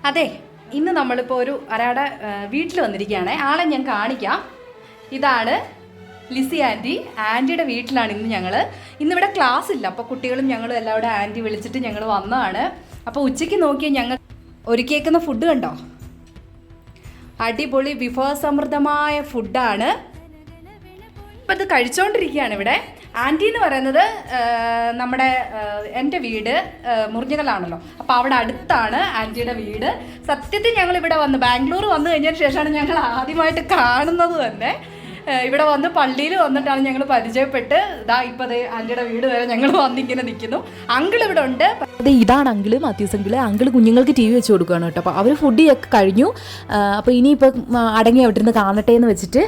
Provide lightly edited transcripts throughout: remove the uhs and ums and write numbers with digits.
അതെ, ഇന്ന് നമ്മളിപ്പോൾ ഒരാടെ വീട്ടിൽ വന്നിരിക്കുകയാണ്. ആളെ ഞാൻ കാണിക്കാം. ഇതാണ് ലിസി ആൻറ്റിയുടെ വീട്ടിലാണ് ഇന്നിവിടെ ക്ലാസ് ഇല്ല. അപ്പോൾ കുട്ടികളും ഞങ്ങളും എല്ലാവരും ആൻറ്റി വിളിച്ചിട്ട് ഞങ്ങൾ വന്നതാണ്. അപ്പോൾ ഉച്ചയ്ക്ക് നോക്കിയാൽ ഞങ്ങൾ ഒരുക്കിയേക്കുന്ന ഫുഡ് കണ്ടോ, അടിപൊളി വിഭവസമൃദ്ധമായ ഫുഡാണ്. ഇപ്പം ഇത് കഴിച്ചുകൊണ്ടിരിക്കുകയാണ് ഇവിടെ. ആൻറ്റി എന്ന് പറയുന്നത് എൻ്റെ വീട് മുറിഞ്ഞകലാണല്ലോ, അപ്പോൾ അവിടെ അടുത്താണ് ആൻറ്റിയുടെ വീട്. സത്യത്തിൽ ഞങ്ങളിവിടെ ബാംഗ്ലൂർ വന്നു കഴിഞ്ഞതിന് ശേഷമാണ് ഞങ്ങൾ ആദ്യമായിട്ട് കാണുന്നത് തന്നെ. ഇവിടെ വന്ന് പള്ളിയിൽ വന്നിട്ടാണ് ഞങ്ങൾ പരിചയപ്പെട്ട് ഇപ്പോൾ ആൻറ്റിയുടെ വീട് വരെ ഞങ്ങൾ വന്നിങ്ങനെ നിൽക്കുന്നു. അങ്കിൾ ഇവിടെ ഉണ്ട്. ഇതാണ് അങ്കിള്, മാത്യൂസ് അങ്കിള് കുഞ്ഞുങ്ങൾക്ക് TV വെച്ച് കൊടുക്കുകയാണ് കേട്ടോ. അപ്പോൾ അവർ ഫുഡ് ഒക്കെ കഴിഞ്ഞു. അപ്പോൾ ഇനിയിപ്പോൾ അടങ്ങി അവിടെ നിന്ന് കാണട്ടെ എന്ന് വെച്ചിട്ട്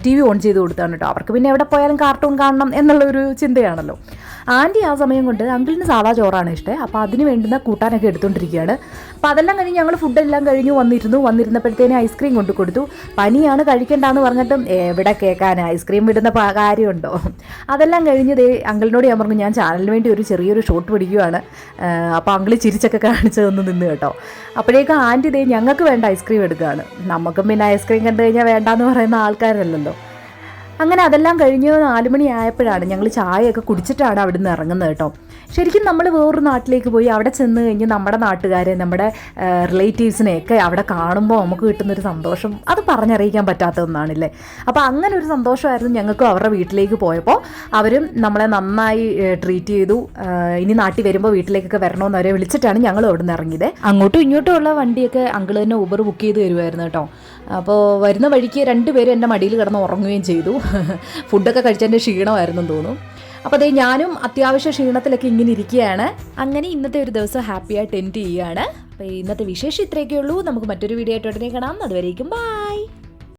TV ഓൺ ചെയ്ത് കൊടുത്താണ് കേട്ടോ. അവർക്ക് പിന്നെ എവിടെ പോയാലും കാർട്ടൂൺ കാണണം എന്നുള്ളൊരു ചിന്തയാണല്ലോ. ആൻറ്റി ആ സമയം കൊണ്ട് അങ്കിളിന് സാധാ ചോറാണ് ഇഷ്ടം. അപ്പോൾ അതിന് വേണ്ടുന്ന കൂട്ടാനൊക്കെ എടുത്തുകൊണ്ടിരിക്കുകയാണ്. അപ്പോൾ അതെല്ലാം കഴിഞ്ഞ് ഞങ്ങൾ ഫുഡെല്ലാം കഴിഞ്ഞു വന്നിരുന്നപ്പോഴത്തേനും ഐസ്ക്രീം കൊണ്ട് കൊടുത്തു. പനിയാണ് കഴിക്കേണ്ടെന്ന് പറഞ്ഞിട്ടും എവിടെ കേൾക്കാൻ, ഐസ്ക്രീം വിടുന്ന കാര്യമുണ്ടോ. അതെല്ലാം കഴിഞ്ഞ് അങ്കിളിനോട് ഞാൻ പറഞ്ഞു ഞാൻ ചാനലിന് വേണ്ടി ഒരു ചെറിയൊരു ഷോട്ട് പിടിക്കുകയാണ്. അപ്പോൾ അങ്കിള് ചിരിച്ചൊക്കെ കാണിച്ചതൊന്ന് നിന്ന് കേട്ടോ. അപ്പോഴേക്കും ആൻറ്റി ഞങ്ങൾക്ക് വേണ്ട ഐസ്ക്രീം എടുക്കുകയാണ്. നമുക്കും പിന്നെ ഐസ്ക്രീം കണ്ടു കഴിഞ്ഞാൽ വേണ്ടാന്ന് പറയുന്ന ആൾക്കാരല്ലല്ലോ. അങ്ങനെ അതെല്ലാം കഴിഞ്ഞ് 4 മണി ആയപ്പോഴാണ് ഞങ്ങൾ ചായയൊക്കെ കുടിച്ചിട്ടാണ് അവിടെ നിന്ന് ഇറങ്ങുന്നത് കേട്ടോ. ശരിക്കും നമ്മൾ വേറൊരു നാട്ടിലേക്ക് പോയി അവിടെ ചെന്ന് കഴിഞ്ഞ് നമ്മുടെ നാട്ടുകാരെ, നമ്മുടെ റിലേറ്റീവ്സിനെയൊക്കെ അവിടെ കാണുമ്പോൾ നമുക്ക് കിട്ടുന്നൊരു സന്തോഷം അത് പറഞ്ഞറിയിക്കാൻ പറ്റാത്ത ഒന്നാണല്ലേ. അപ്പോൾ അങ്ങനെ ഒരു സന്തോഷമായിരുന്നു ഞങ്ങൾക്കും. അവരുടെ വീട്ടിലേക്ക് പോയപ്പോൾ അവരും നമ്മളെ നന്നായി ട്രീറ്റ് ചെയ്തു. ഇനി നാട്ടിൽ വരുമ്പോൾ വീട്ടിലേക്കൊക്കെ വരണമെന്ന് അവരെ വിളിച്ചിട്ടാണ് ഞങ്ങൾ അവിടെ നിന്ന് ഇറങ്ങിയത്. അങ്ങോട്ടും ഇങ്ങോട്ടും ഉള്ള വണ്ടിയൊക്കെ അങ്കിൾ തന്നെ ഊബർ ബുക്ക് ചെയ്ത് തരുമായിരുന്നു കേട്ടോ. അപ്പോൾ വരുന്ന വഴിക്ക് 2 പേരും എൻ്റെ മടിയിൽ കിടന്ന് ഉറങ്ങുകയും ചെയ്തു. ഫുഡൊക്കെ കഴിച്ചതിൻ്റെ ക്ഷീണമായിരുന്നു തോന്നും. അപ്പോൾ ഞാനും അത്യാവശ്യ ക്ഷീണത്തിലൊക്കെ ഇങ്ങനെ ഇരിക്കുകയാണ്. അങ്ങനെ ഇന്നത്തെ ഒരു ദിവസം ഹാപ്പിയായിട്ട് എൻഡ് ചെയ്യുകയാണ്. അപ്പോൾ ഇന്നത്തെ വിശേഷം ഇത്രയൊക്കെ ഉള്ളൂ. നമുക്ക് മറ്റൊരു വീഡിയോ ആയിട്ട് ഉടനെ കാണാം. അതുവരേക്കും ബൈ.